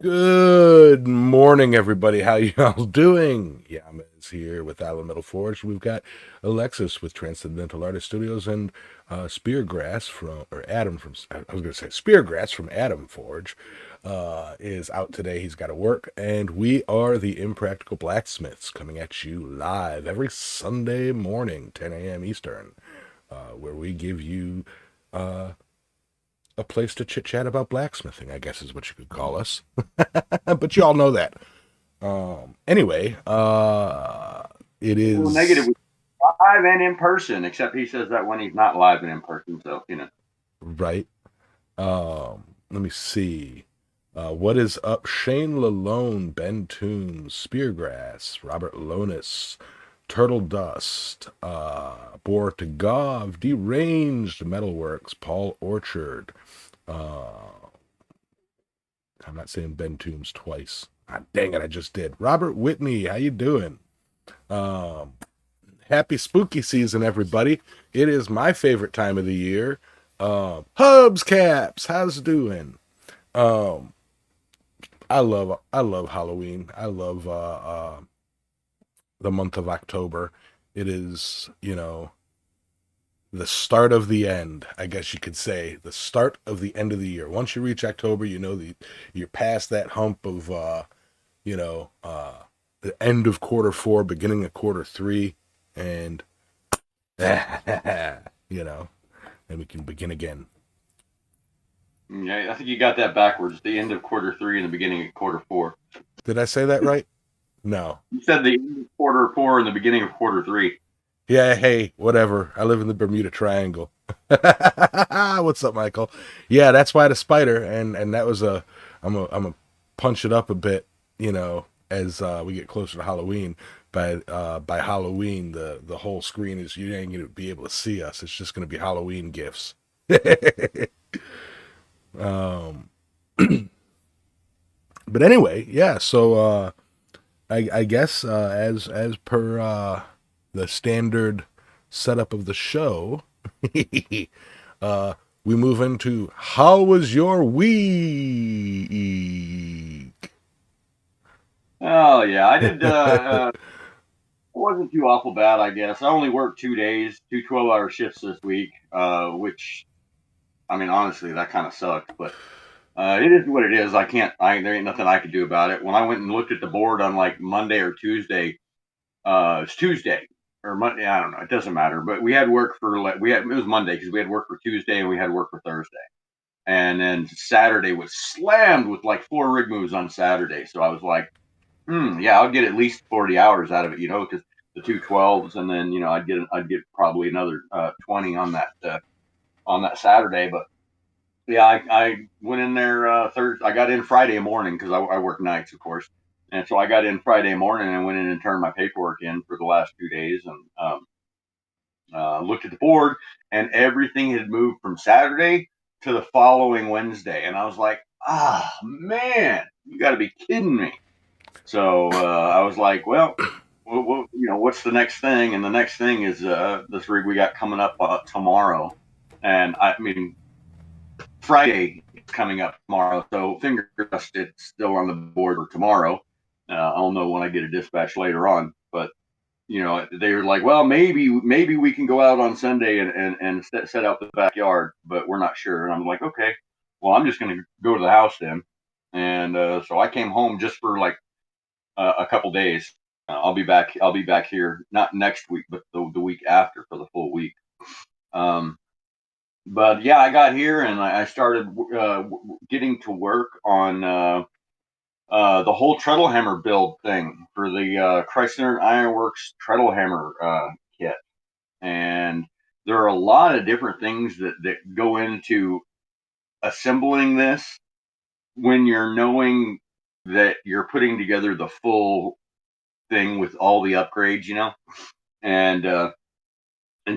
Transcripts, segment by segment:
Good morning, everybody. How y'all doing? Yama is here with Allen Metal Forge. We've got Alexis with Transcendental Artist Studios and Speargrass from, or Adam from, I was going to say Speargrass from Adam Forge is out today. He's got to work. And we are the Impractical Blacksmiths coming at you live every Sunday morning, 10 a.m. Eastern, where we give you a place to chit chat about blacksmithing, I guess is what you could call us. But you all know that. Anyway, it Well, negative is with live and in person, except he says that when he's not live and in person. So, right. Let me see. What is up? Shane Lalone, Ben Toombs, Speargrass, Robert Lonis, Turtle Dust, Bor Tagav, Deranged Metalworks, Paul Orchard. I'm not saying Ben Toombs twice. Ah, dang it, I just did. Robert Whitney, how you doing? Um, Happy spooky season, everybody. It is my favorite time of the year. Hubs Caps, how's it doing? Um, I love Halloween. I love the month of October. It is, the start of the end, I guess you could say. The start of the end of the year. Once you reach October, you're past that hump of you know, the end of quarter four, beginning of quarter three, and you know, and we can begin again. yeah, I think you got that backwards. The end of quarter three and the beginning of quarter four. Did I say that right? No. You said the end of quarter four and the beginning of quarter three. Yeah, hey, whatever. I live in the Bermuda Triangle. What's up, Michael? Yeah, that's why the spider, and that was I'm a punch it up a bit, as we get closer to Halloween. By Halloween, the whole screen is you ain't gonna be able to see us. It's just gonna be Halloween gifts. um, but anyway, yeah. So I guess as per the standard setup of the show, we move into how was your week? Oh yeah, I did. It wasn't too awful bad, I guess. I only worked 2 days, two 12-hour shifts this week, which I mean, honestly, that kind of sucked. But it is what it is. I can't. There ain't nothing I could do about it. When I went and looked at the board on like Monday or Tuesday, it's Tuesday or Monday. I don't know. It doesn't matter. But we had work for it was Monday because we had work for Tuesday and we had work for Thursday. And then Saturday was slammed with like 4 rig moves on Saturday. So I was like, yeah, I'll get at least 40 hours out of it, because the 2 12s, and then I'd get probably another 20 on that Saturday. But yeah, I went in there Thursday. I got in Friday morning because I work nights, of course, and so I got in Friday morning and went in and turned my paperwork in for the last 2 days, and looked at the board, and everything had moved from Saturday to the following Wednesday, and I was like, ah, man, you got to be kidding me. So I was like, well, what's the next thing? And the next thing is this rig we got coming up tomorrow, and I mean Friday is coming up tomorrow. So fingers crossed it's still on the board for tomorrow. I'll know when I get a dispatch later on. But they were like, well, maybe we can go out on Sunday and set out the backyard, but we're not sure. And I'm like, okay, well, I'm just going to go to the house then. And so I came home just for like a couple days. I'll be back. I'll be back here not next week, but the week after for the full week. Um, but yeah, I got here and I started getting to work on the whole treadle hammer build thing for the Chrysler Ironworks treadle hammer kit. And there are a lot of different things that go into assembling this when you're knowing that you're putting together the full thing with all the upgrades, and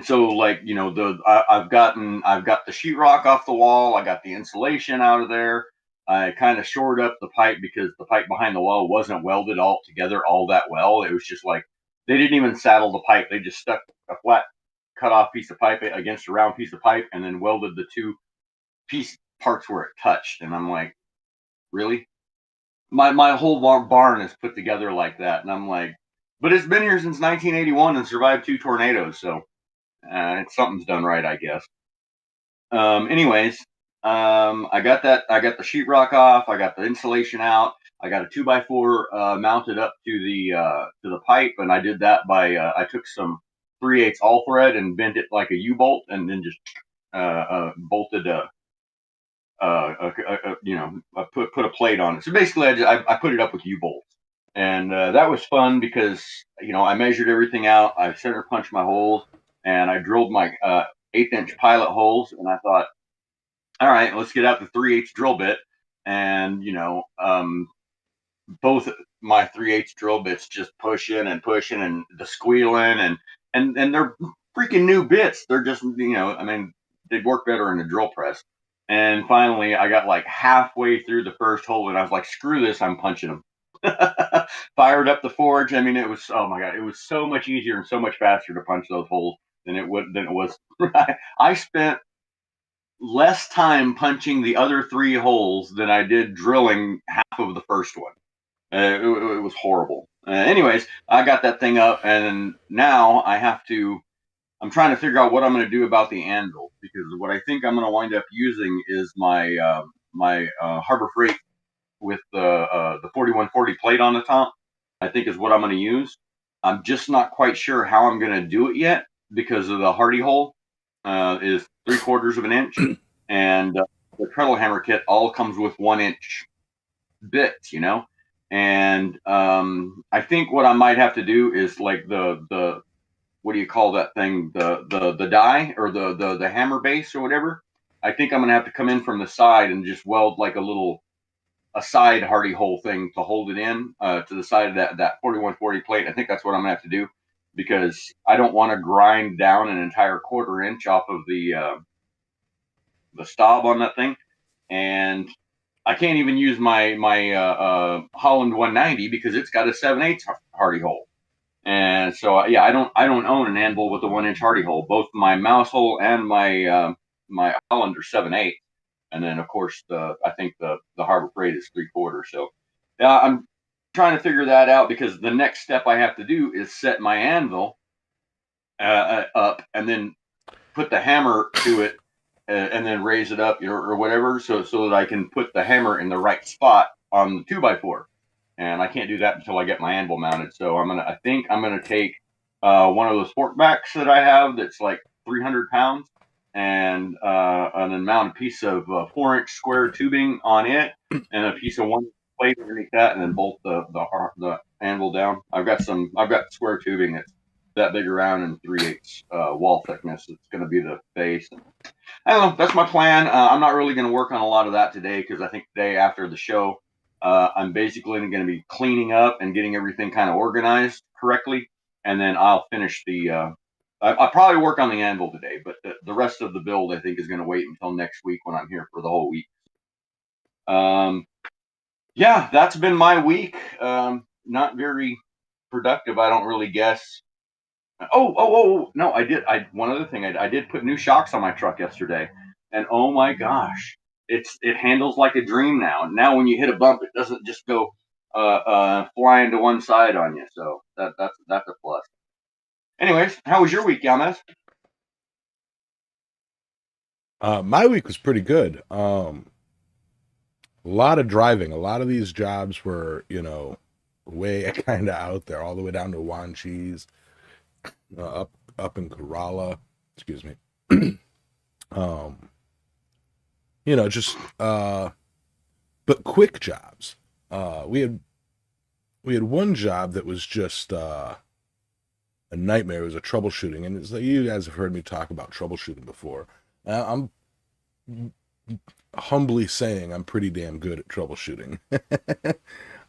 so like I've got the sheetrock off the wall. I got the insulation out of there. I kind of shored up the pipe because the pipe behind the wall wasn't welded all together all that well. It was just like they didn't even saddle the pipe. They just stuck a flat cut off piece of pipe against a round piece of pipe and then welded the two piece parts where it touched. And I'm like, really? my whole barn is put together like that, and I'm like, but it's been here since 1981 and survived 2 tornadoes, so something's done right, I guess. Anyways, I got that. I got the sheetrock off. I got the insulation out. I got a 2x4 mounted up to the pipe, and I did that by I took some 3/8 all thread and bent it like a U-bolt, and then just bolted I put a plate on it. So basically, I put it up with U-bolts, and that was fun because I measured everything out. I center punched my holes, and I drilled my 1/8 inch pilot holes, and I thought, all right, let's get out the 3/8 drill bit, and both my 3/8 drill bits just pushing, and the squealing, and they're freaking new bits. They're just I mean, they'd work better in a drill press. And finally, I got like halfway through the first hole, and I was like, "Screw this! I'm punching them." Fired up the forge. I mean, it was, oh my god, it was so much easier and so much faster to punch those holes than it was. I spent less time punching the other 3 holes than I did drilling half of the first one. It was horrible. Anyways, I got that thing up, and now I have to. I'm trying to figure out what I'm going to do about the anvil, because what I think I'm going to wind up using is my Harbor Freight with the 4140 plate on the top. I think is what I'm going to use. I'm just not quite sure how I'm going to do it yet because of the hardy hole is 3/4 of an inch, and the treadle hammer kit all comes with 1 inch bits, And I think what I might have to do is like the what do you call that thing? The die, or the hammer base or whatever. I think I'm gonna have to come in from the side and just weld like a side hardy hole thing to hold it in to the side of that 4140 plate. I think that's what I'm gonna have to do, because I don't want to grind down an entire 1/4 inch off of the stop on that thing, and I can't even use my Holland 190 because it's got a 7/8 hardy hole. And so yeah, I don't own an anvil with a 1 inch hardy hole. Both my mouse hole and my Holland are 7/8, and then of course I think the Harbor Freight is 3/4. So yeah, I'm trying to figure that out, because the next step I have to do is set my anvil up, and then put the hammer to it, and then raise it up, or whatever, so that I can put the hammer in the right spot on the 2x4. And I can't do that until I get my anvil mounted. So I think I'm gonna take one of those fork backs that I have that's like 300 pounds, and then mount a piece of 4 inch square tubing on it, and a piece of 1 plate underneath that, and then bolt the anvil down. I've got square tubing that's that big around, and 3/8 wall thickness. It's going to be the base. I don't know. That's my plan. I'm not really going to work on a lot of that today, because I think today after the show, I'm basically going to be cleaning up and getting everything kind of organized correctly, and then I'll finish I'll probably work on the anvil today, but the rest of the build I think is going to wait until next week when I'm here for the whole week. Yeah, that's been my week. Not very productive, I don't really guess. No, I did. One other thing, I did put new shocks on my truck yesterday, and oh my gosh, it handles like a dream now. Now when you hit a bump, it doesn't just go flying to one side on you. So that's a plus. Anyways, how was your week, Yalmaz? My week was pretty good. A lot of driving. A lot of these jobs were, way kind of out there, all the way down to Wanchese, up in Kerala. Excuse me. um, just but quick jobs. We had one job that was just a nightmare. It was a troubleshooting, and it's like, you guys have heard me talk about troubleshooting before. I'm humbly saying I'm pretty damn good at troubleshooting.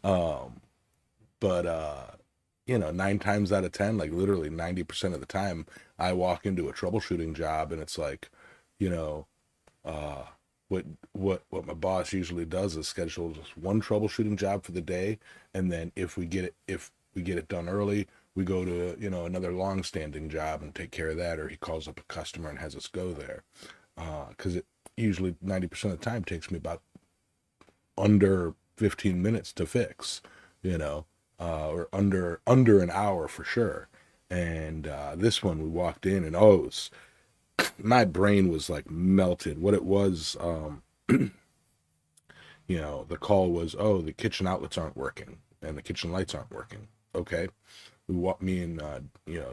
um, but 9 times out of 10, like literally 90% of the time, I walk into a troubleshooting job, and it's like, you know, uh, what my boss usually does is schedule just one troubleshooting job for the day, and then if we get it done early, we go to another long-standing job and take care of that, or he calls up a customer and has us go there, because it usually 90% of the time takes me about under 15 minutes to fix, or under an hour for sure. And this one, we walked in, and my brain was like melted. What it was, the call was, oh, the kitchen outlets aren't working and the kitchen lights aren't working. Okay, me and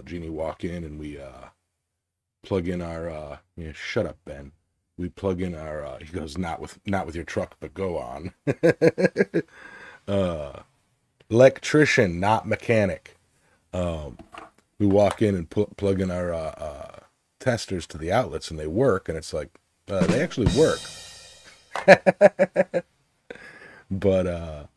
Jeannie walk in, and we plug in our shut up, Ben. We plug in our he goes, not with your truck, but go on. uh Electrician, not mechanic. um we walk in and plug in our testers to the outlets, and they work, and it's like, they actually work. But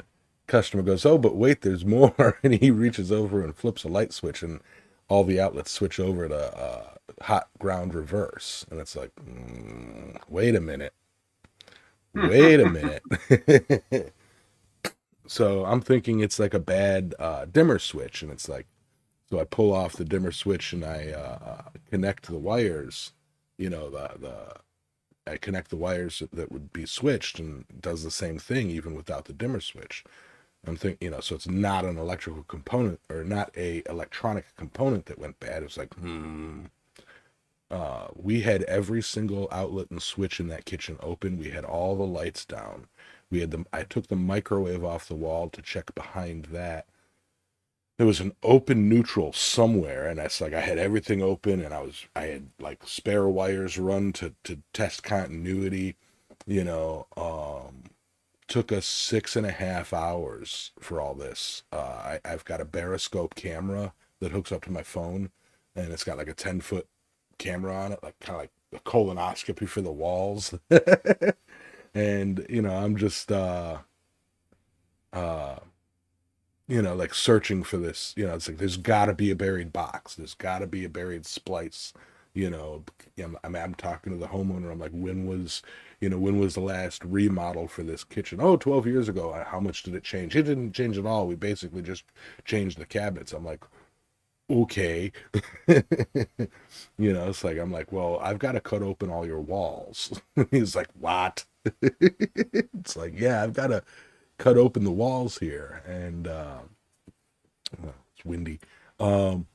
customer goes, oh, but wait, there's more. And he reaches over and flips a light switch, and all the outlets switch over to hot ground reverse. And it's like, wait a minute. Wait a minute. So I'm thinking it's like a bad dimmer switch. And it's like, so I pull off the dimmer switch, and I connect the wires, I connect the wires that would be switched, and does the same thing even without the dimmer switch. I'm thinking, so it's not an electrical component, or not a electronic component that went bad. It's like, we had every single outlet and switch in that kitchen open. We had all the lights down. I took the microwave off the wall to check behind that. There was an open neutral somewhere, and that's like, I had everything open, and I had like spare wires run to test continuity. You know, took us 6.5 hours for all this. I've got a Baroscope camera that hooks up to my phone, and it's got like a 10-foot camera on it, like kind of like a colonoscopy for the walls. And I'm just like searching for this. It's like, there's got to be a buried box. There's got to be a buried splice. I'm talking to the homeowner. I'm like, when was the last remodel for this kitchen? Oh, 12 years ago. How much did it change? It didn't change at all. We basically just changed the cabinets. I'm like, okay. It's like, I'm like, well, I've got to cut open all your walls. He's like, what? It's like, yeah, I've got to cut open the walls here. And well, it's windy. So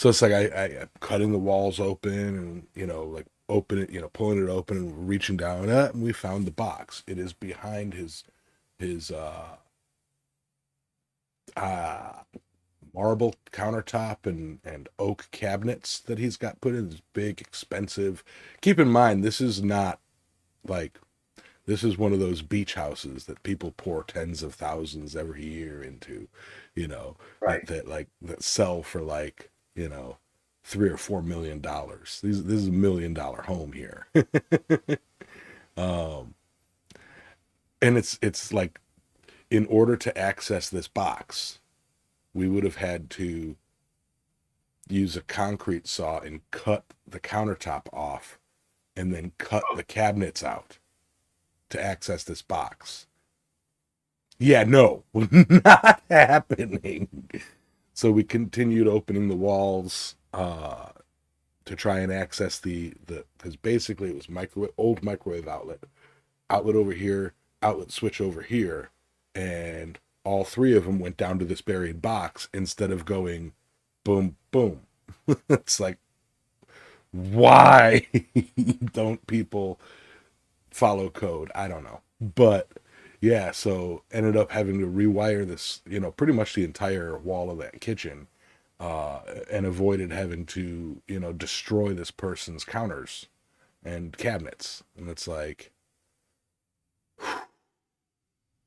it's like, I'm cutting the walls open, and like open it, pulling it open, and reaching down, and we found the box. It is behind his marble countertop and oak cabinets that he's got put in. This big, expensive. Keep in mind, this is not like, this is one of those beach houses that people pour tens of thousands every year into, Right. that sell for like, $3 or $4 million. This is $1 million home here. um, and it's like, in order to access this box, we would have had to use a concrete saw and cut the countertop off, and then cut the cabinets out to access this box. Yeah, no, not happening. So we continued opening the walls to try and access the because basically it was old microwave outlet over here, outlet switch over here, and all three of them went down to this buried box instead of going boom boom. It's like, why don't people follow code? I don't know. But yeah, so ended up having to rewire this, pretty much the entire wall of that kitchen, and avoided having to, destroy this person's counters and cabinets. And it's like,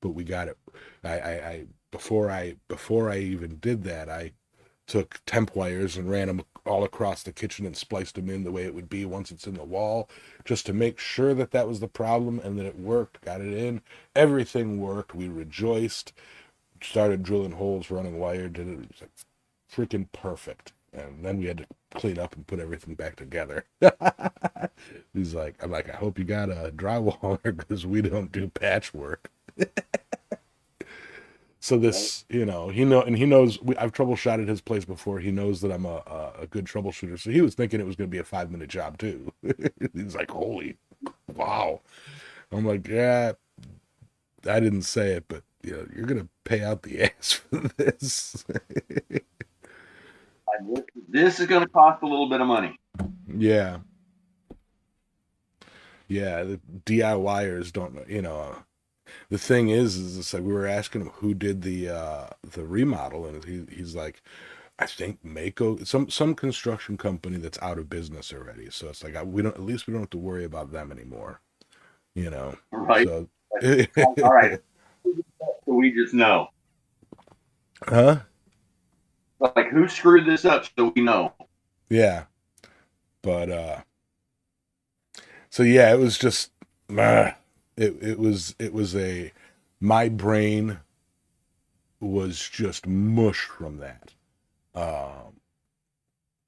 but we got it. I before I even did that, I took temp wires and ran them all across the kitchen and spliced them in the way it would be once it's in the wall, just to make sure that that was the problem and that it worked. Got it in. Everything worked. We rejoiced. Started drilling holes, running wire. Did it. It was like freaking perfect. And then we had to clean up and put everything back together. I'm like, I hope you got a drywaller, because we don't do patchwork. So Right. this, and he knows, I've troubleshotted his place before. He knows that I'm a good troubleshooter. So he was thinking it was going to be a 5-minute job too. He's like, holy, wow. I'm like, yeah, I didn't say it, but you're gonna pay out the ass for this. This is going to cost a little bit of money. Yeah, yeah. The DIYers don't know. The thing is it's like we were asking him who did the remodel, and he's like, I think Mako, some construction company that's out of business already. So it's like we don't at least we don't have to worry about them anymore. You know. Right? So, All right. So we just know. huh? Like, who screwed this up so we know? Yeah. But so yeah, it was just it was a my brain was just mush from that.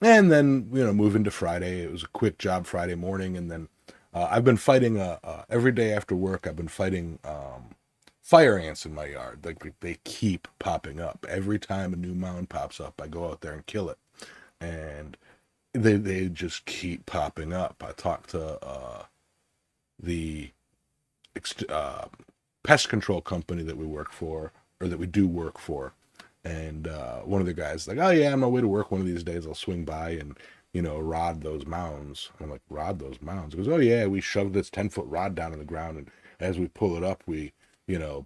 And then moving to Friday, it was a quick job Friday morning, and then I've been fighting every day after work. I've been fighting fire ants in my yard. Like they keep popping up every time a new mound pops up. I go out there and kill it, and they just keep popping up. I talked to the pest control company that we work for, or that we do work for, and one of the guys like, oh yeah, on my way to work one of these days I'll swing by and rod those mounds. I'm like, rod those mounds? He goes, oh yeah, we shoved this 10-foot rod down in the ground, and as we pull it up, we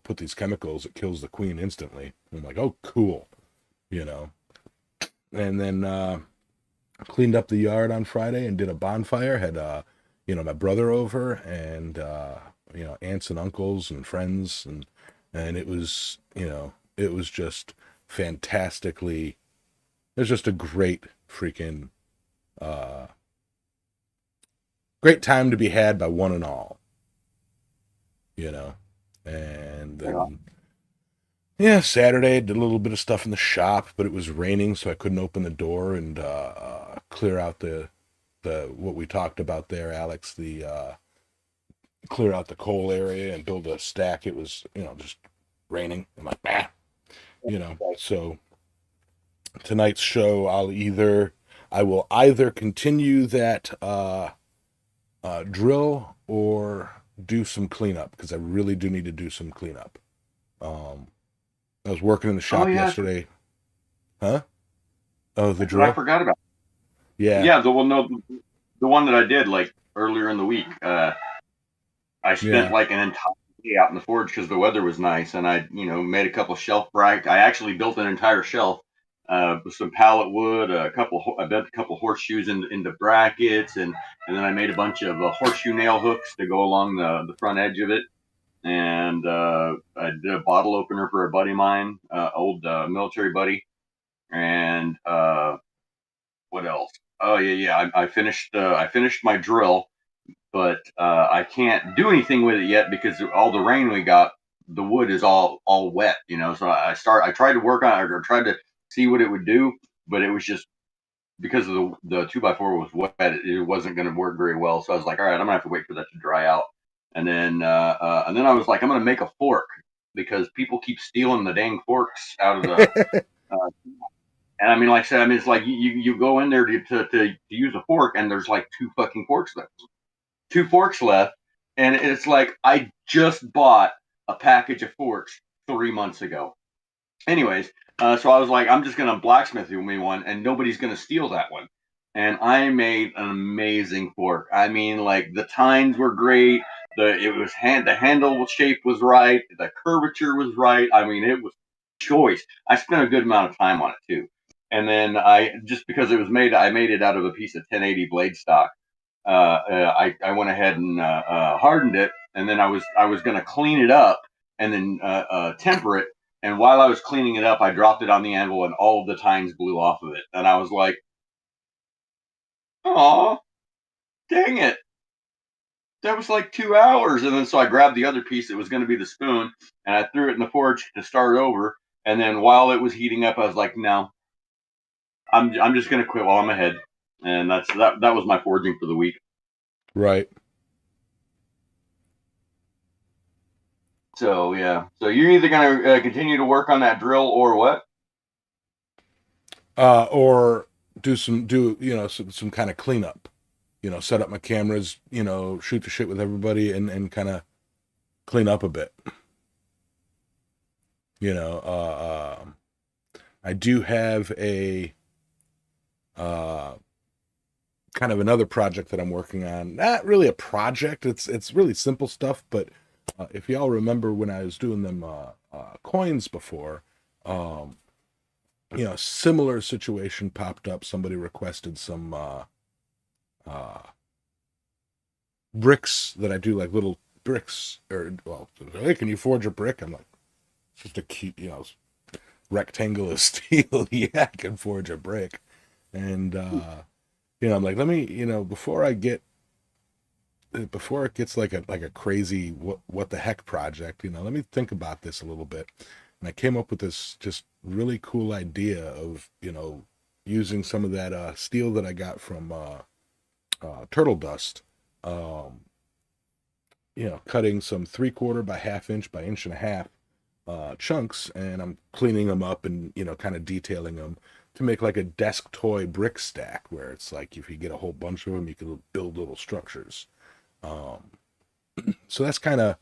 put these chemicals that kills the queen instantly. I'm like, oh cool. And then cleaned up the yard on Friday and did a bonfire. Had my brother over, and aunts and uncles and friends, and it was just fantastically. It was just a great freaking great time to be had by one and all. And then yeah, Saturday did a little bit of stuff in the shop, but it was raining, so I couldn't open the door and clear out the what we talked about there, Alex. The clear out the coal area and build a stack. It was just raining. I'm like, So tonight's show, I will either continue that drill or do some cleanup, because I really do need to do some cleanup. I was working in the shop yesterday. Huh? Oh, the drill? I forgot about. Yeah. Yeah, the one that I did like earlier in the week. I spent like an entire day out in the forge because the weather was nice, and I made a couple shelf brackets. I actually built an entire shelf with some pallet wood, I built a couple horseshoes into brackets, and then I made a bunch of horseshoe nail hooks to go along the front edge of it. And I did a bottle opener for a buddy of mine, old military buddy. And what else? Oh yeah. I finished my drill, but I can't do anything with it yet because all the rain we got, the wood is all wet. So I tried to work on it, or tried to see what it would do, but it was just because of the 2x4 was wet, it wasn't going to work very well. So I was like, all right, I'm gonna have to wait for that to dry out. And then I was like, I'm gonna make a fork because people keep stealing the dang forks out of the. And I mean, like I said, it's like you go in there to use a fork, and there's like two forks left, and it's like I just bought a package of forks 3 months ago. Anyways, so I was like, I'm just gonna blacksmith me one, and nobody's gonna steal that one. And I made an amazing fork. I mean, like the tines were great. The handle shape was right. The curvature was right. I mean, it was choice. I spent a good amount of time on it too. And then just because I made it out of a piece of 1080 blade stock. I went ahead and hardened it, and then I was gonna clean it up and then temper it. And while I was cleaning it up, I dropped it on the anvil, and all of the tines blew off of it. And I was like, "Oh, dang it! That was like 2 hours." And then so I grabbed the other piece that was going to be the spoon, and I threw it in the forge to start over. And then while it was heating up, I was like, "No, I'm just going to quit while I'm ahead." And that was my forging for the week. Right. So yeah, so you're either going to continue to work on that drill or what? Or some kind of cleanup. Set up my cameras. Shoot the shit with everybody and kind of clean up a bit. You know, I do have a uh, kind of another project that I'm working on. Not really a project. It's really simple stuff. But if y'all remember when I was doing them coins before, um, similar situation popped up. Somebody requested some uh, bricks that I do, like little bricks, or well, hey, can you forge a brick? I'm like, it's just a cute, rectangle of steel. Yeah, I can forge a brick. And I'm like, let me, before it gets like a crazy what the heck project, let me think about this a little bit. And I came up with this just really cool idea of, using some of that steel that I got from turtle dust. Um, cutting some 3/4 by 1/2 inch by 1.5 inch chunks, and I'm cleaning them up and kind of detailing them to make like a desk toy brick stack, where it's like if you get a whole bunch of them, you can build little structures. Um, so that's kind of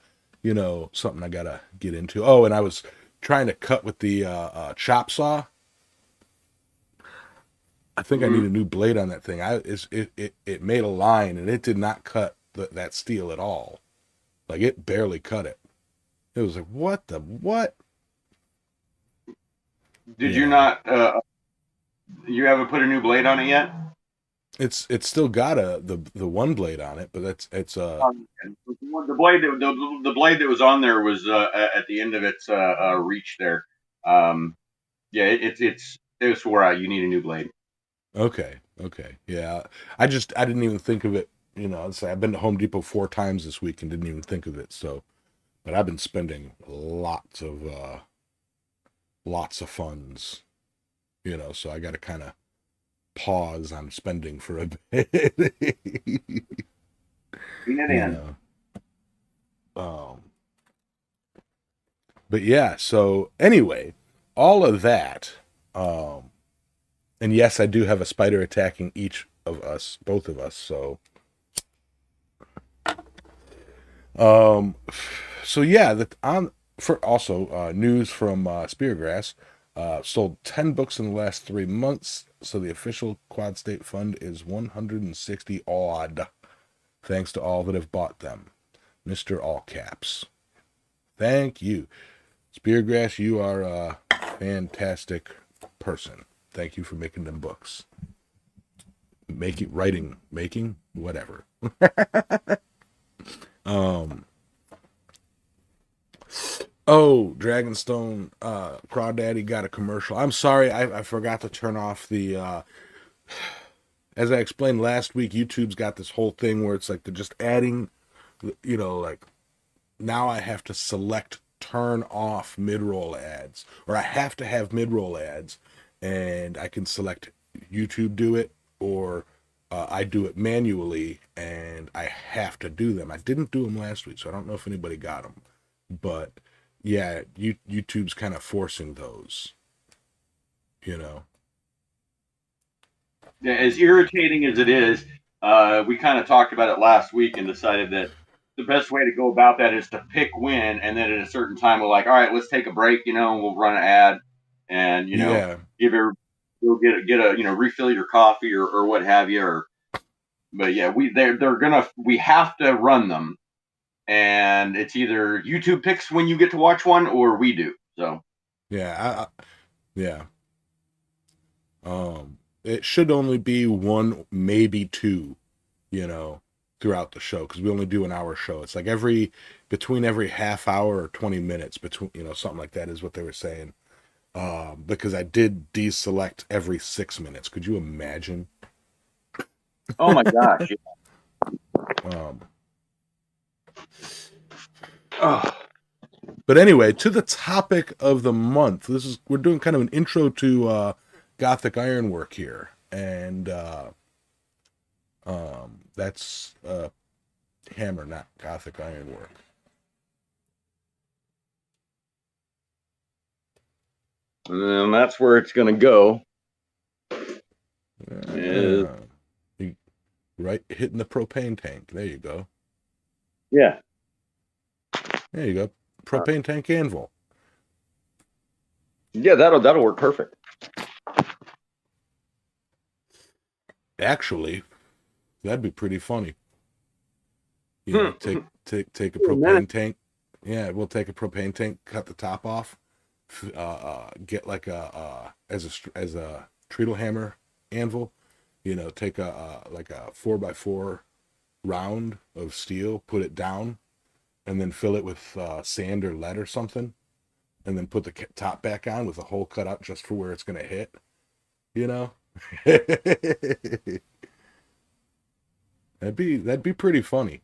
something I gotta get into. Oh, and I was trying to cut with the chop saw. I think I need Mm-hmm. a new blade on that thing. It made a line and it did not cut that steel at all. Like it barely cut it. It was like, what the what? Did You you know, not? You haven't put a new blade on it yet? it's still got the one blade on it, but it's. The blade, the blade that was on there was at the end of its reach there. Um, yeah, it was where you need a new blade. Okay, yeah. I didn't even think of it. I've been to Home Depot 4 times this week and didn't even think of it. So, but I've been spending lots of funds. So I got to kind of pause on spending for a bit. Bring it you in. know. Um, but yeah. So anyway, all of that. Um, and yes, I do have a spider attacking each of us, both of us. Um, so yeah, that on for also news from Speargrass. Sold 10 books in the last 3 months, so the official Quad State Fund is 160 odd. Thanks to all that have bought them, Mister All Caps. Thank you, Speargrass. You are a fantastic person. Thank you for making them books, making writing, making whatever. um, Oh, Dragonstone Crawdaddy got a commercial. I'm sorry, I forgot to turn off the as I explained last week, YouTube's got this whole thing where it's like they're just adding, like now I have to select turn off mid-roll ads, or I have to have mid-roll ads, and I can select YouTube do it, or I do it manually, and I have to do them. I didn't do them last week, so I don't know if anybody got them, but yeah, YouTube's kind of forcing those, you know. Yeah, as irritating as it is, we kind of talked about it last week and decided that the best way to go about that is to pick when, and then at a certain time we're like, all right, let's take a break, and we'll run an ad, and Yeah, give every, you'll get a refill your coffee or what have you, or but yeah, they're gonna we have to run them, and it's either YouTube picks when you get to watch one or we do. So yeah, yeah. It should only be one, maybe two, you know, throughout the show because we only do an hour show. It's like between every half hour or 20 minutes between, something like that is what they were saying. Because I did deselect every 6 minutes. Could you imagine? oh my gosh. Um, Oh. but anyway, to the topic of the month. We're doing kind of an intro to Gothic Ironwork here, and that's hammer, not Gothic Ironwork. And that's where it's going to go. Is Uh, right, hitting the propane tank. There you go. yeah. There you go. Propane tank anvil. Yeah, that'll work perfect. Actually, that'd be pretty funny. You know, Hmm. take a A minute. propane tank. Yeah, we'll take a propane tank, cut the top off, get like as a treadle hammer anvil. You know, take like a 4x4 round of steel, put it down, and then fill it with sand or lead or something, and then put the top back on with a hole cut out just for where it's gonna hit. You know, that'd be pretty funny.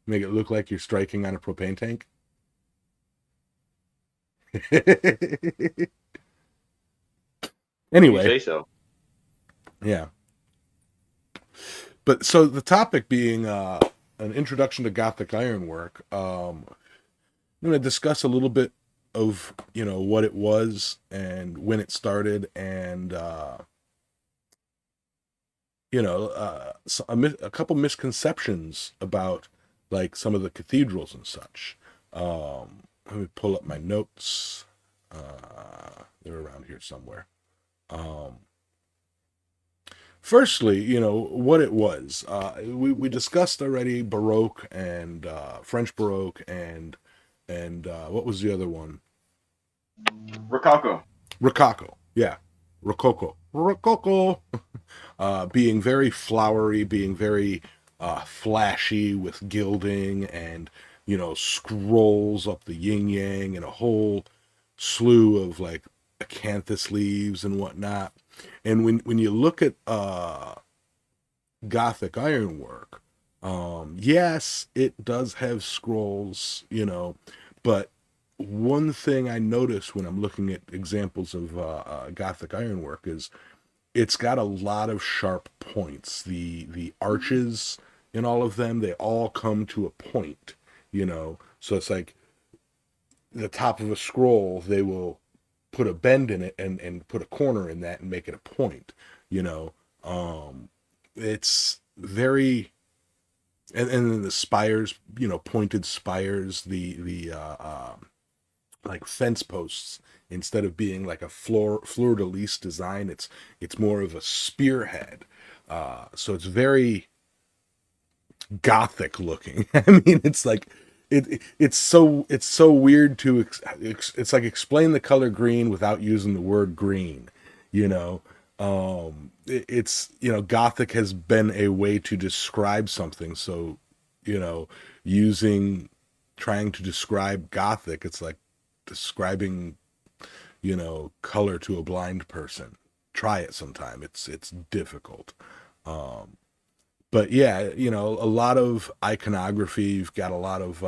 Make it look like you're striking on a propane tank. If you Anyway, say so. yeah. But so the topic being an introduction to Gothic ironwork, I'm going to discuss a little bit of what it was and when it started, and a couple misconceptions about like some of the cathedrals and such. Let me pull up my notes. They're around here somewhere. Um, Firstly, what it was. We discussed already Baroque and French Baroque and what was the other one? Rococo. Rococo. Yeah, Rococo. Rococo. Being very flowery, being very flashy with gilding and scrolls up the yin yang and a whole slew of like acanthus leaves and whatnot. And when you look at Gothic ironwork, yes, it does have scrolls, but one thing I notice when I'm looking at examples of Gothic ironwork is it's got a lot of sharp points. The arches in all of them, they all come to a point, So it's like the top of a scroll, they will put a bend in it and put a corner in that and make it a point, you know. It's very and then the spires, pointed spires, the like fence posts instead of being like a fleur de lis design, it's more of a spearhead. So it's very gothic looking. I mean, it's like it's so weird to it's like explain the color green without using the word green, you know. It's gothic has been a way to describe something. So, you know, using trying to describe gothic, it's like describing color to a blind person. Try it sometime. It's difficult. But yeah, a lot of iconography. You've got a lot of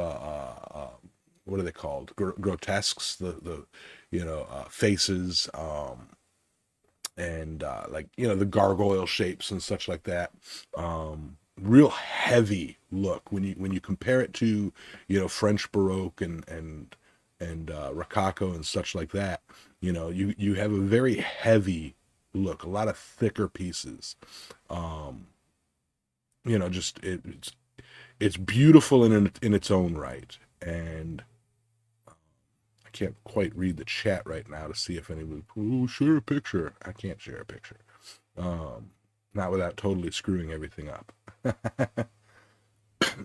what are they called? Grotesques. The faces, and like the gargoyle shapes and such like that. Real heavy look when you compare it to French Baroque and Rococo and such like that. You have a very heavy look, a lot of thicker pieces. Um, just it's beautiful in its own right, and I can't quite read the chat right now to see if anybody share a picture. I can't share a picture, um, not without totally screwing everything up.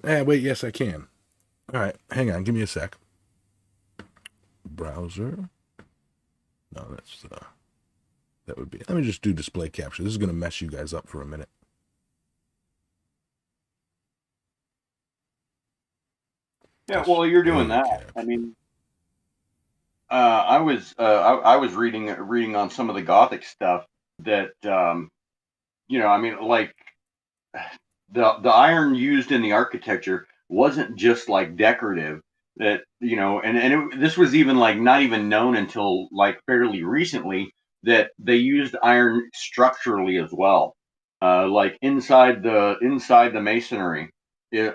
Wait, yes, I can. All right, hang on, give me a sec. Browser. No, that would be. Let me just do display capture. This is going to mess you guys up for a minute. Yeah, well, you're doing Display that. I capture. mean, I was reading on some of the Gothic stuff that I mean, like the iron used in the architecture wasn't just like decorative. That this was even like not even known until like fairly recently that they used iron structurally as well. Like inside the masonry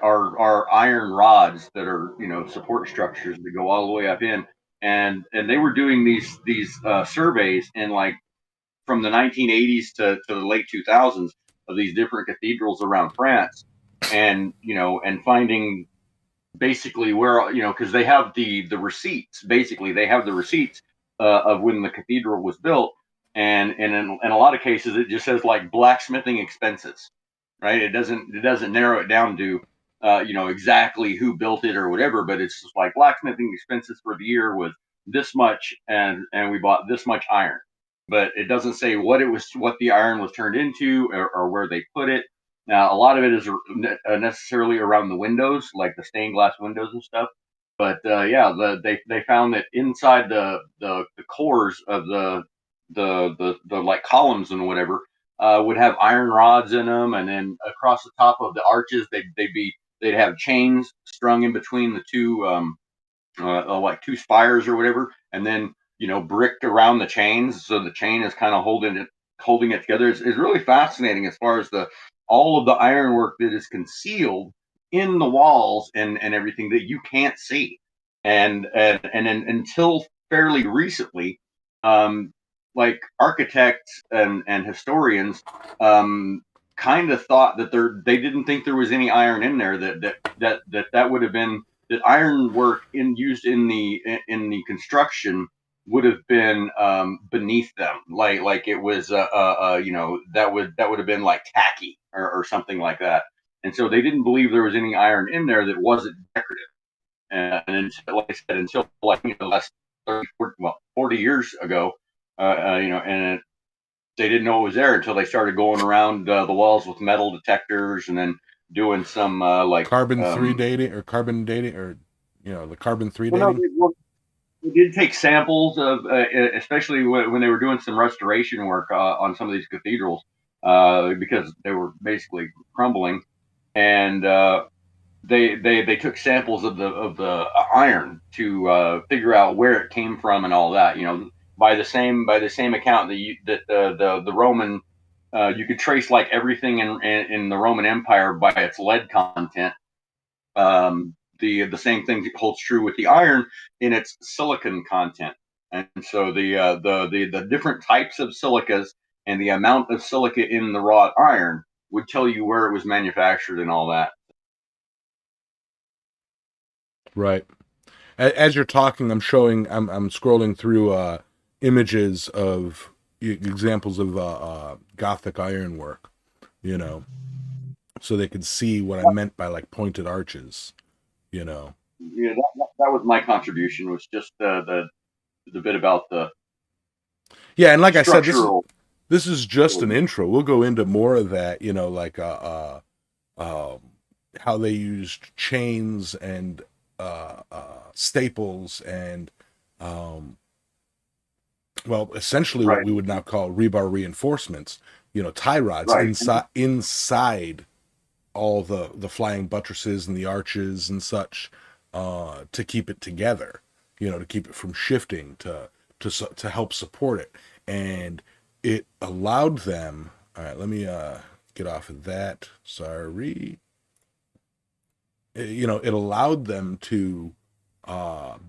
are iron rods that are support structures that go all the way up in, and they were doing these surveys in like from the 1980s to the late 2000s of these different cathedrals around France, and and finding basically where because they have the receipts. Basically, they have the receipts of when the cathedral was built, and in a lot of cases it just says like blacksmithing expenses, right? It doesn't narrow it down to exactly who built it or whatever, but it's just like blacksmithing expenses for the year was this much, and we bought this much iron, but it doesn't say what the iron was turned into, or where they put it. Now, a lot of it is necessarily around the windows, like the stained glass windows and stuff. But yeah, they found that inside the cores of the like columns and whatever would have iron rods in them, and then across the top of the arches they'd have chains strung in between the two like two spires or whatever, and then bricked around the chains, so the chain is kind of holding it together. It's really fascinating as far as the all of the ironwork that is concealed in the walls and everything that you can't see, and until fairly recently, um, like architects and historians kind of thought that they didn't think there was any iron in there, that would have been that ironwork used in the construction would have been beneath them, like it was that would have been like tacky or something like that, and so they didn't believe there was any iron in there that wasn't decorative, and until, like I said, until like the last 30, 40, 40 years ago, and they didn't know it was there until they started going around the walls with metal detectors, and then doing some like Carbon three dating or carbon dating, or the carbon three well, no, dating. we did take samples of, especially when they were doing some restoration work on some of these cathedrals, because they were basically crumbling, and they took samples of the iron to figure out where it came from and all that. By the same account that the Roman, you could trace like everything in the Roman Empire by its lead content. The same thing holds true with the iron in its silicon content, and so the different types of silicas and the amount of silica in the wrought iron would tell you where it was manufactured and all that. Right. As you're talking, I'm scrolling through images of examples of Gothic ironwork, you know, so they could see what I meant by like pointed arches, you know. Yeah, that was my contribution. Was just the bit about the Yeah, and like I said, structural. this is just an intro. We'll go into more of that, like um, how they used chains and staples and essentially what Right, we would now call rebar reinforcements, tie rods right. inside all the flying buttresses and the arches and such, to keep it together, to keep it from shifting, to help support it. And it allowed them, all right, let me get off of that, sorry. It allowed them to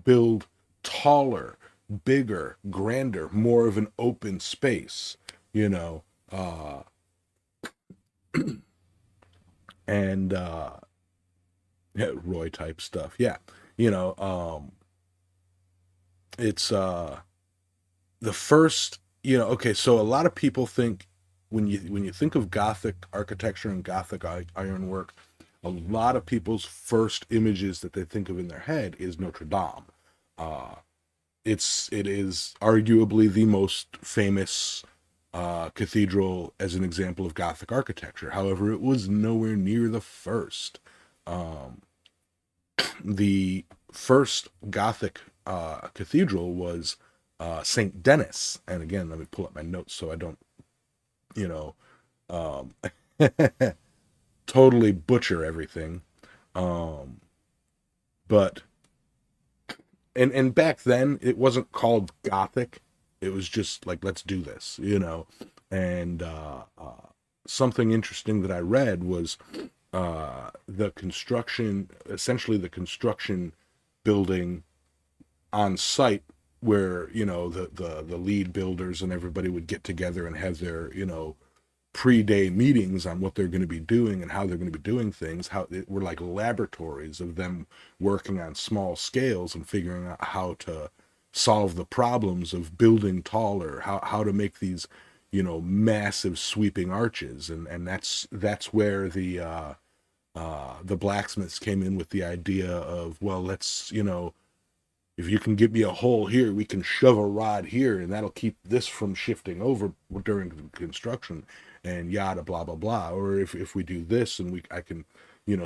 build taller, bigger, grander, more of an open space, you know, uh, and yeah, Roy type stuff. Yeah, it's the first. Okay, so a lot of people think when you think of Gothic architecture and Gothic ironwork, a lot of people's first images that they think of in their head is Notre Dame. Uh, it is arguably the most famous cathedral as an example of Gothic architecture. However, it was nowhere near the first. Um, the first Gothic cathedral was Saint Denis, and again, let me pull up my notes so I don't, you know, um, totally butcher everything. Um, but and back then it wasn't called Gothic. It was just like, let's do this, And something interesting that I read was essentially the construction building on site where the lead builders and everybody would get together and have their pre-day meetings on what they're going to be doing and how they're going to be doing things. How it were like laboratories of them working on small scales and figuring out how to solve the problems of building taller, how to make these, massive sweeping arches, and that's where the blacksmiths came in with the idea of, well, let's, if you can give me a hole here, we can shove a rod here, and that'll keep this from shifting over during construction, and yada blah blah blah. Or if we do this, and I can,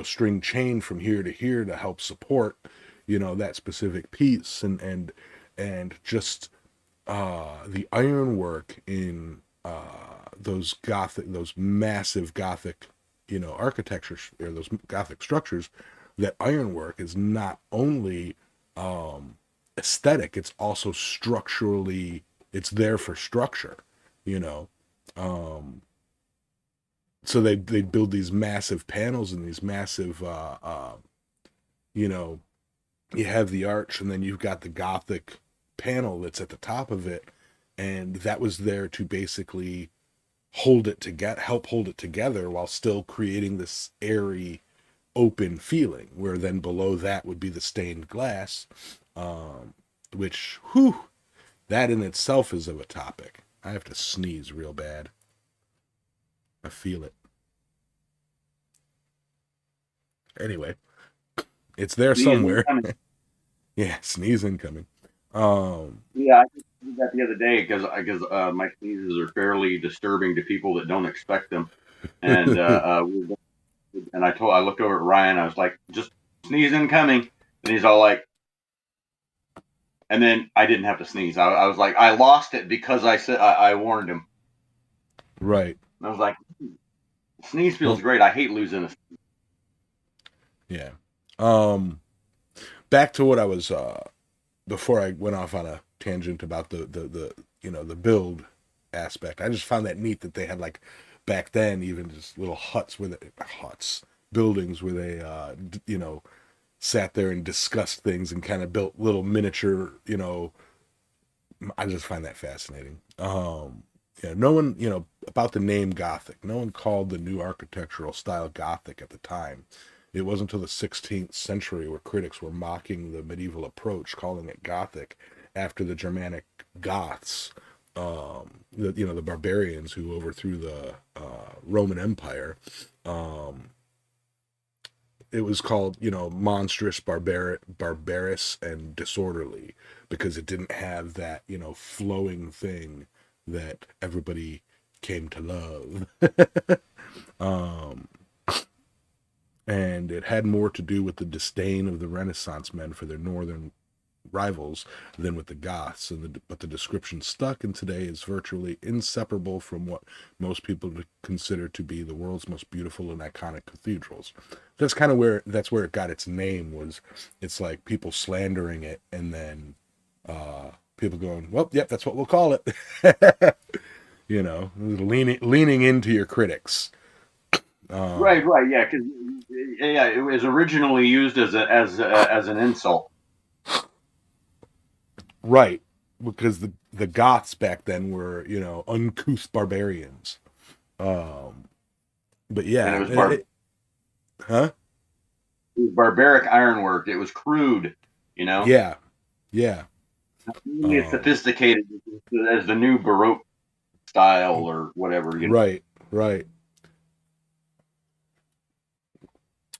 string chain from here to here to help support, that specific piece, and just the ironwork in those massive Gothic, architecture, or those Gothic structures. That ironwork is not only aesthetic, it's also structurally, it's there for structure, you know. So they build these massive panels and these massive, you know, you have the arch, and then you've got the Gothic panel that's at the top of it, and that was there to basically hold it together, help hold it together while still creating this airy, open feeling. Where then below that would be the stained glass, which, whew, that in itself is of a topic. I have to sneeze real bad. I feel it. Anyway, it's there somewhere. Yeah, sneeze incoming. Yeah, I did that the other day because my sneezes are fairly disturbing to people that don't expect them, and I looked over at Ryan. I was like, "Just sneeze incoming," and he's all like, and then I didn't have to sneeze. I was like, I lost it because I said I warned him. Right. And I was like, sneeze feels great. I hate losing a sneeze. Yeah. Back to what I was before I went off on a tangent about the the build aspect. I just found that neat that they had, like, back then, even just little buildings where they sat there and discussed things and kind of built little miniature, I just find that fascinating. Yeah, no one, about the name Gothic, no one called the new architectural style Gothic at the time. It wasn't until the 16th century where critics were mocking the medieval approach, calling it Gothic, after the Germanic Goths, the barbarians who overthrew the Roman Empire. It was called, monstrous, barbarous, and disorderly, because it didn't have that, flowing thing that everybody came to love. And it had more to do with the disdain of the Renaissance men for their northern rivals than with the Goths. But the description stuck, and today is virtually inseparable from what most people consider to be the world's most beautiful and iconic cathedrals. That's kind of where it got its name. It's like people slandering it, and then people going, well, yep, that's what we'll call it. Leaning into your critics. Right, yeah, because it was originally used as an insult. Right, because the Goths back then were, uncouth barbarians. But yeah, and it was barbaric ironwork. It was crude, Yeah, yeah. Not really as sophisticated as the new Baroque style or whatever. Right.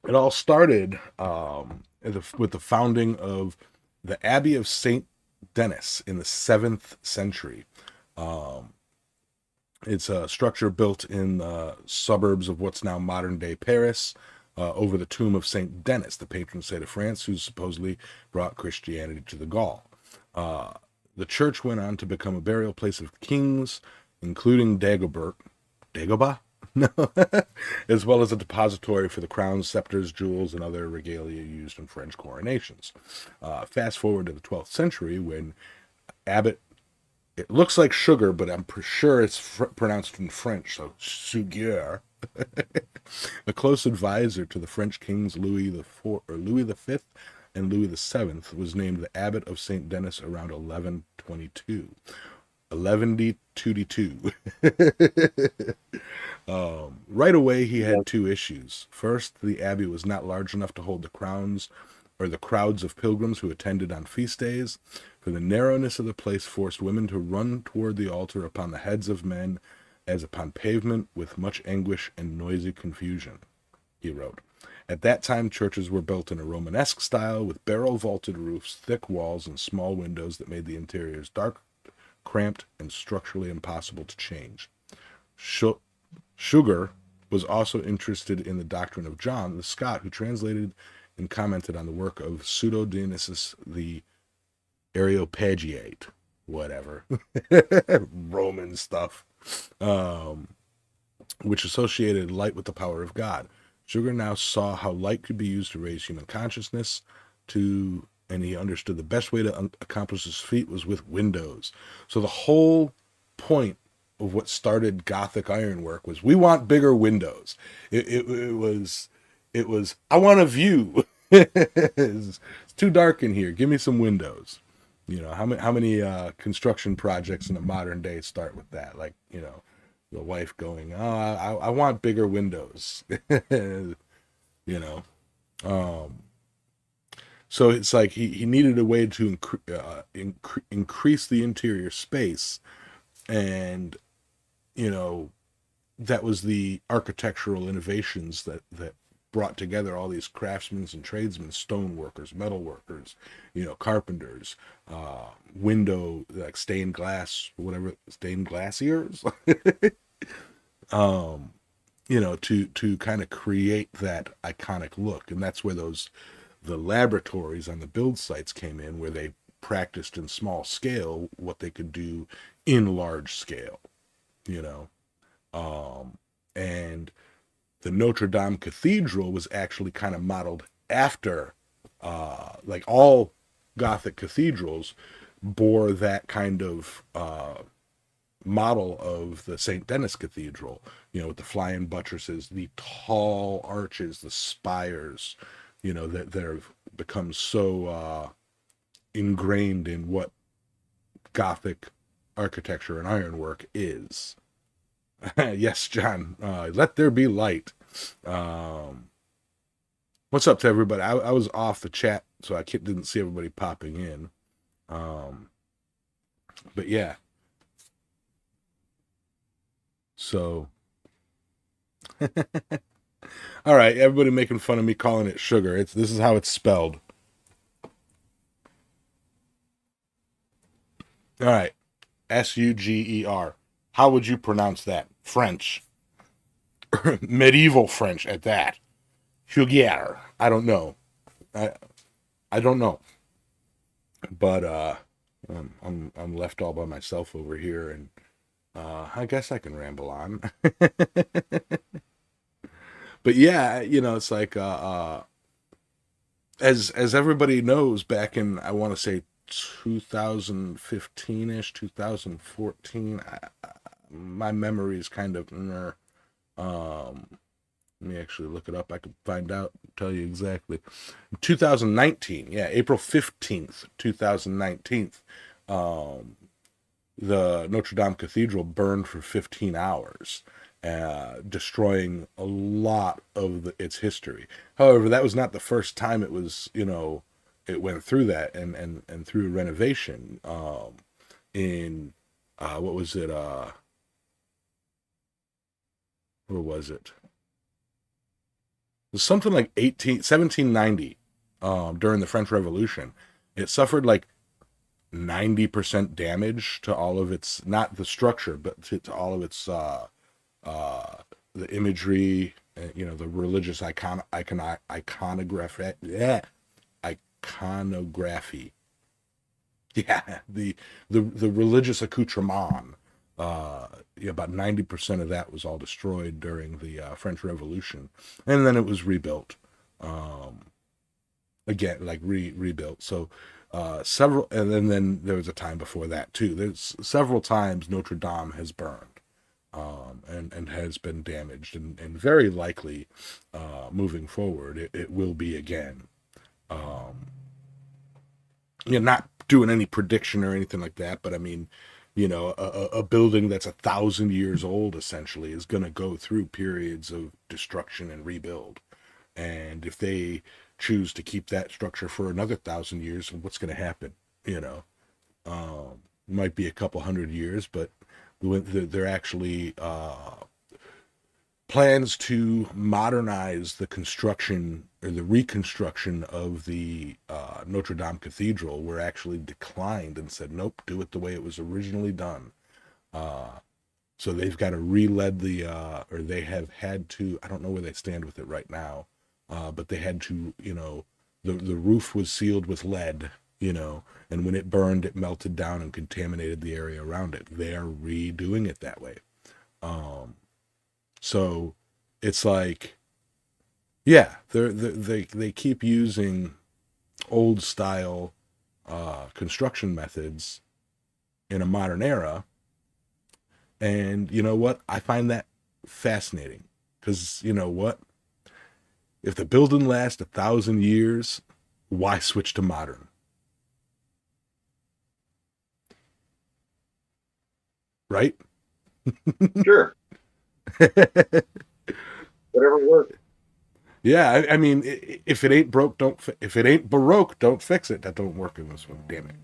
It all started with the founding of the Abbey of Saint Denis in the 7th century. It's a structure built in the suburbs of what's now modern-day Paris, over the tomb of Saint Denis, the patron saint of France, who supposedly brought Christianity to the Gaul. The church went on to become a burial place of kings, including Dagobah? No. As well as a depository for the crowns, scepters, jewels, and other regalia used in French coronations. Fast forward to the 12th century, when Abbot, it looks like sugar, but I'm sure it's pronounced in French, so Sugier, a close advisor to the French kings Louis V and Louis VII, was named the Abbot of Saint Denis around 1122. 1122. Right away, he had two issues. First, the abbey was not large enough to hold the crowds of pilgrims who attended on feast days. For the narrowness of the place forced women to run toward the altar upon the heads of men as upon pavement with much anguish and noisy confusion, he wrote. At that time, churches were built in a Romanesque style with barrel-vaulted roofs, thick walls, and small windows that made the interiors dark, cramped, and structurally impossible to change. Sugar was also interested in the doctrine of John the Scot, who translated and commented on the work of Pseudo-Dionysius the Areopagiite, whatever, Roman stuff, which associated light with the power of God. Sugar now saw how light could be used to raise human consciousness and he understood the best way to accomplish this feat was with windows. So the whole point of what started Gothic ironwork was we want bigger windows. It was I want a view. It's too dark in here. Give me some windows. How many construction projects in the modern day start with that? Like, the wife going, "Oh, I want bigger windows," So it's like he needed a way to increase the interior space, and that was the architectural innovations that brought together all these craftsmen and tradesmen, stone workers, metal workers, carpenters, window, like stained glass, whatever, stained glassiers, to kind of create that iconic look. And that's where the laboratories on the build sites came in, where they practiced in small scale what they could do in large scale, and the Notre Dame Cathedral was actually kind of modeled after, like all Gothic cathedrals bore that kind of model of the St. Denis Cathedral, with the flying buttresses, the tall arches, the spires, that have become so ingrained in what Gothic architecture and ironwork is. Yes, John, let there be light. What's up to everybody? I was off the chat, so I didn't see everybody popping in. But yeah. So, all right, everybody making fun of me calling it sugar. This is how it's spelled. All right, Suger. How would you pronounce that? French. Medieval French at that. Sugar. I don't know. I don't know. But I'm left all by myself over here, and I guess I can ramble on. But yeah, it's like as everybody knows, back in, I want to say 2015ish, 2014. My memory is kind of let me actually look it up. I could find out, tell you exactly. 2019, yeah, April 15th, 2019. The Notre Dame Cathedral burned for 15 hours, destroying a lot of its history. However, that was not the first time it was, it went through that and through renovation. In what was it? Where was it? It was something like 1790, during the French Revolution. It suffered like 90% damage to all of its, not the structure, but to all of its the imagery, the religious iconography. Yeah, iconography. Yeah, the religious accoutrement. About 90% of that was all destroyed during the French Revolution, and then it was rebuilt. Again, like rebuilt. So several, and then there was a time before that too. There's several times Notre Dame has burned, and has been damaged, and very likely moving forward it will be again. Not doing any prediction or anything like that, but I mean, a building that's 1,000 years old essentially is going to go through periods of destruction and rebuild. And if they choose to keep that structure for another 1,000 years, what's going to happen? Might be a couple hundred years, but they're actually plans to modernize the construction or the reconstruction of the Notre Dame Cathedral were actually declined and said, nope, do it the way it was originally done. So they've got to re-lead or they have had to, I don't know where they stand with it right now, but they had to, the roof was sealed with lead, and when it burned, it melted down and contaminated the area around it. They're redoing it that way. So it's like, yeah, they keep using old style construction methods in a modern era. And you know what? I find that fascinating because you know what? If the building lasts 1,000 years, why switch to modern? Right? Sure. Whatever works. Yeah, I mean, if it ain't broke, don't. If it ain't baroque, don't fix it. That don't work in this one. Damn it!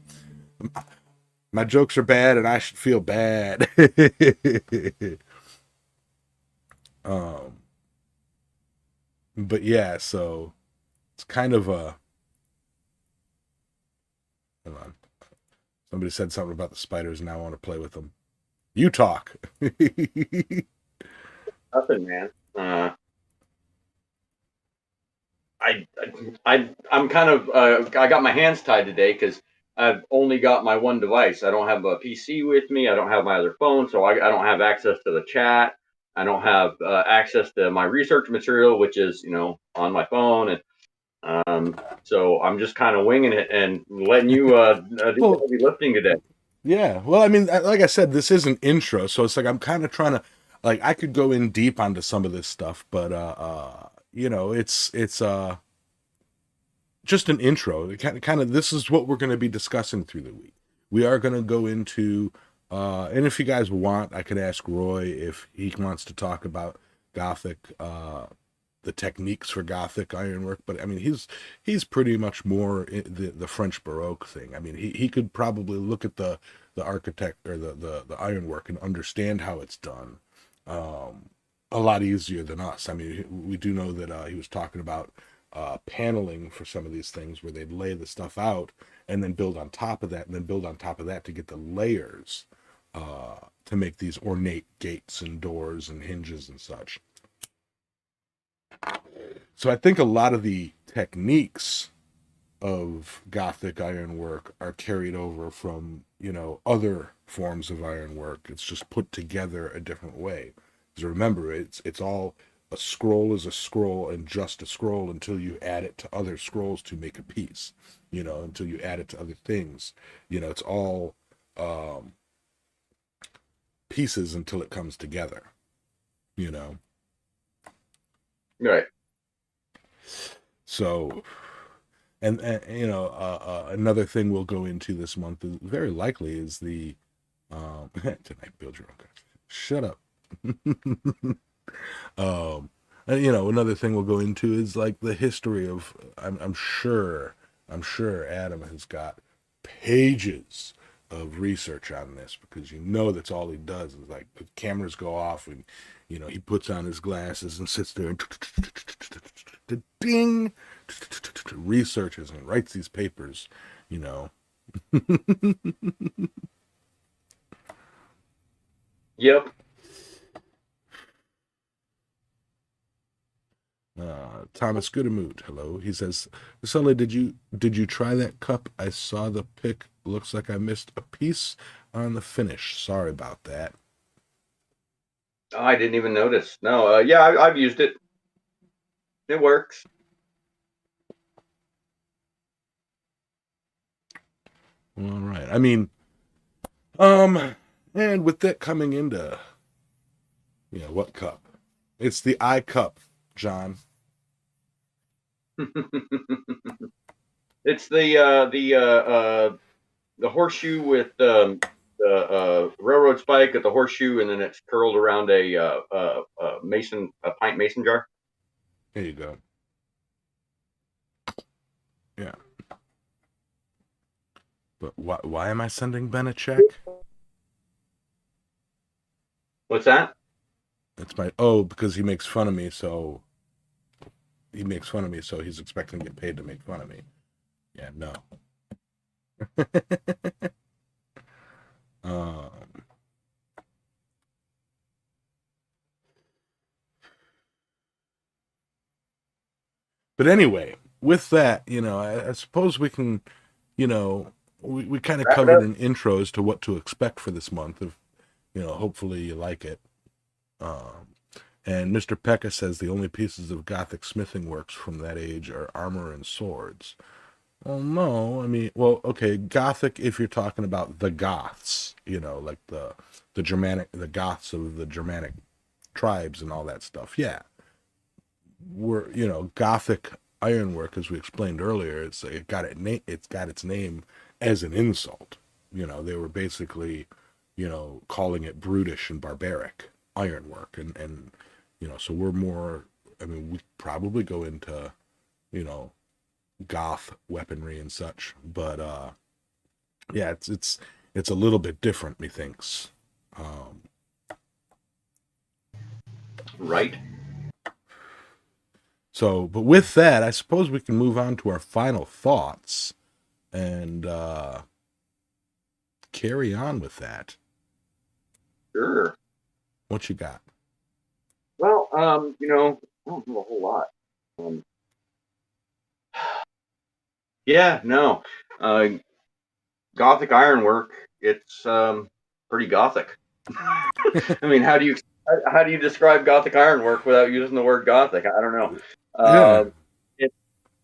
My jokes are bad, and I should feel bad. um, but yeah, so it's kind of a. Hold on. Somebody said something about the spiders, and now I want to play with them. You talk. Nothing, man. I'm kind of I got my hands tied today because I've only got my one device. I don't have a PC with me. I don't have my other phone, so I don't have access to the chat. I don't have access to my research material, which is on my phone, and so I'm just kind of winging it and letting you do the Well, heavy lifting today. yeah. Well, I mean, like I said, this is an intro, so it's like I'm kind of trying to, like, I could go in deep onto some of this stuff, but it's just an intro. It kind of this is what we're going to be discussing through the week. We are going to go into, and if you guys want, I could ask Roy if he wants to talk about Gothic, the techniques for Gothic ironwork. But I mean, he's pretty much more the French Baroque thing. I mean, he could probably look at the architect or the ironwork and understand how it's done a lot easier than us. I mean, we do know that he was talking about paneling for some of these things where they'd lay the stuff out and then build on top of that and then build on top of that to get the layers to make these ornate gates and doors and hinges and such. So I think a lot of the techniques of Gothic ironwork are carried over from, other forms of ironwork. It's just put together a different way. Because remember, it's all a scroll is a scroll and just a scroll until you add it to other scrolls to make a piece. Until you add it to other things. It's all pieces until it comes together. You know. Right. So another thing we'll go into this month is very likely is the tonight build your own country. Shut up. Another thing we'll go into is like the history of. I'm sure Adam has got pages of research on this because that's all he does is like the cameras go off and he puts on his glasses and sits there and ding researches and writes these papers. Yep. Thomas Goodemoot, hello. He says, Sully, did you try that cup? I saw the pic. Looks like I missed a piece on the finish. Sorry about that. Oh, I didn't even notice. No. Yeah, I've used it. It works. All right. I mean, and with that coming into, what cup? It's the I cup, John. It's the horseshoe with the railroad spike at the horseshoe, and then it's curled around a pint mason jar. There you go. Yeah. But why am I sending Ben a check? What's that? It's my because he makes fun of me, so he's expecting to get paid to make fun of me. Yeah, no. um, but anyway, with that, I suppose we can, we kind of Wrap it covered up. an intro as to what to expect for this month. If hopefully you like it. Um, and Mr. Pekka says the only pieces of Gothic smithing works from that age are armor and swords. Well, no, I mean, well, okay, Gothic if you're talking about the Goths, like the Goths of the Germanic tribes and all that stuff. Yeah, we're Gothic ironwork, as we explained earlier. It's got its name as an insult. They were basically, calling it brutish and barbaric ironwork, and so we're more. I mean, we probably go into goth weaponry and such, but yeah, it's a little bit different, methinks. Um, Right. so, but with that, I suppose we can move on to our final thoughts and carry on with that. Sure. What you got? Well, I don't do a whole lot. Um, yeah, no. Uh, Gothic ironwork. It's pretty Gothic. I mean, how do you describe Gothic ironwork without using the word Gothic? I don't know. Yeah, Uh, it,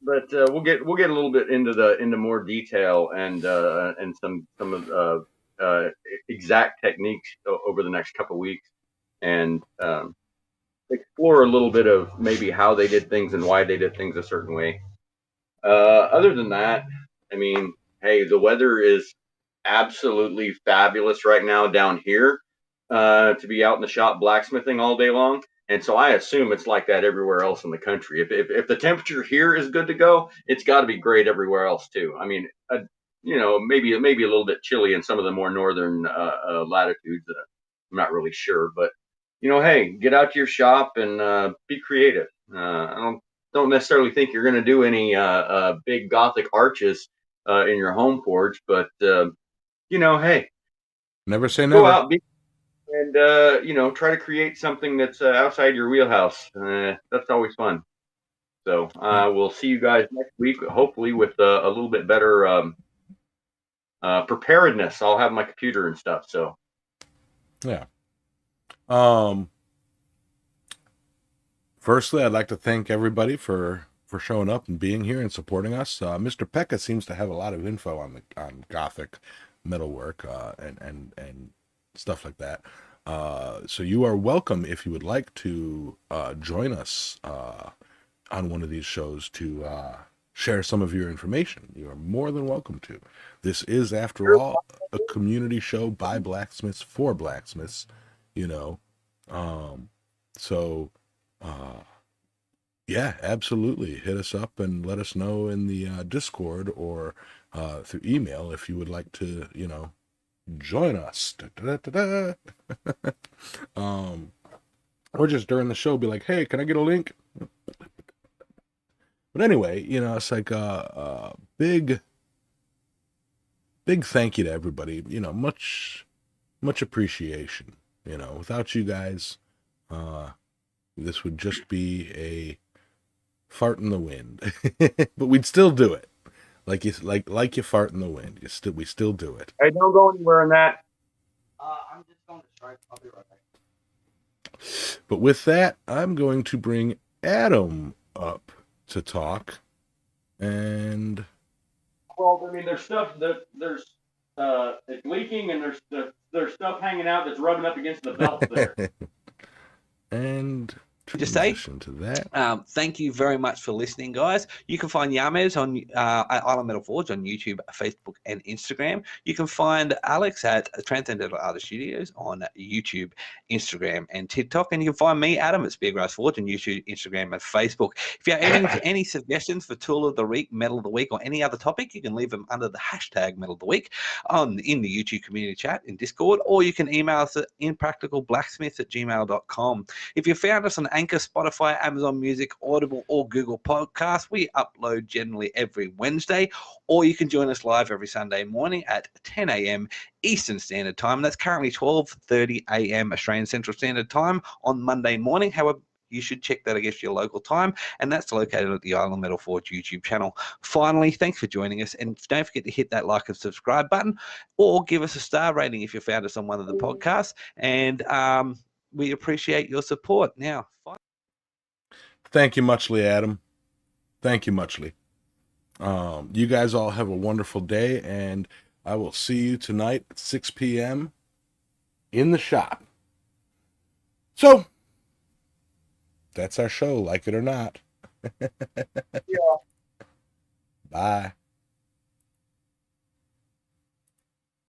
but we'll get a little bit into more detail and some of exact techniques over the next couple of weeks, and explore a little bit of maybe how they did things and why they did things a certain way. Other than that, I mean, hey, the weather is absolutely fabulous right now down here to be out in the shop blacksmithing all day long. And so I assume it's like that everywhere else in the country. If the temperature here is good to go, it's got to be great everywhere else too. I mean, maybe a little bit chilly in some of the more northern latitudes. I'm not really sure, but hey, get out to your shop and be creative. I don't necessarily think you're going to do any big Gothic arches in your home porch, but hey, never say go never. out and try to create something that's outside your wheelhouse. That's always fun. So Yeah, we'll see you guys next week, hopefully with a little bit better preparedness. I'll have my computer and stuff. So yeah. Um, Firstly, I'd like to thank everybody for showing up and being here and supporting us. Mr. Pekka seems to have a lot of info on Gothic metalwork and stuff like that. So you are welcome if you would like to join us on one of these shows to share some of your information. You are more than welcome to. This is, after all, a community show by blacksmiths for blacksmiths. You know, um, so. Uh, yeah, absolutely. Hit us up and let us know in the Discord or through email if you would like to, join us. Da, da, da, da. Or just during the show, be like, hey, can I get a link? But anyway, it's like a big, big thank you to everybody. Much, much appreciation. Without you guys, this would just be a fart in the wind. But we'd still do it. Like you fart in the wind. We still do it. hey, don't go anywhere in that. I'm just going to strike. I'll be right back. But with that, I'm going to bring Adam up to talk. And Well, I mean, there's stuff that there's it's leaking, and there's stuff hanging out that's rubbing up against the belts there. and Just say transition to that. thank you very much for listening, guys. You can find Yamez on at Island Metal Forge on YouTube, Facebook, and Instagram. You can find Alex at Transcendental Artist Studios on YouTube, Instagram, and TikTok. And you can find me, Adam, at Speargrass Forge on YouTube, Instagram, and Facebook. If you have any suggestions for Tool of the Week, Metal of the Week, or any other topic, you can leave them under the hashtag Metal of the Week in the YouTube community chat in Discord, or you can email us at impracticalblacksmiths@gmail.com. If you found us on Anchor, Spotify, Amazon Music, Audible, or Google Podcasts, we upload generally every Wednesday, or you can join us live every Sunday morning at 10 a.m. Eastern Standard Time. That's currently 12:30 a.m. Australian Central Standard Time on Monday morning. However, you should check that against your local time, and that's located at the Island Metal Forge YouTube channel. Finally, thanks for joining us, and don't forget to hit that like and subscribe button, or give us a star rating if you found us on one of the podcasts, and we appreciate your support. Now, thank you muchly, Adam. Thank you muchly. You guys all have a wonderful day, and I will see you tonight at 6 p.m. in the shop. So, that's our show, like it or not. Yeah. Bye.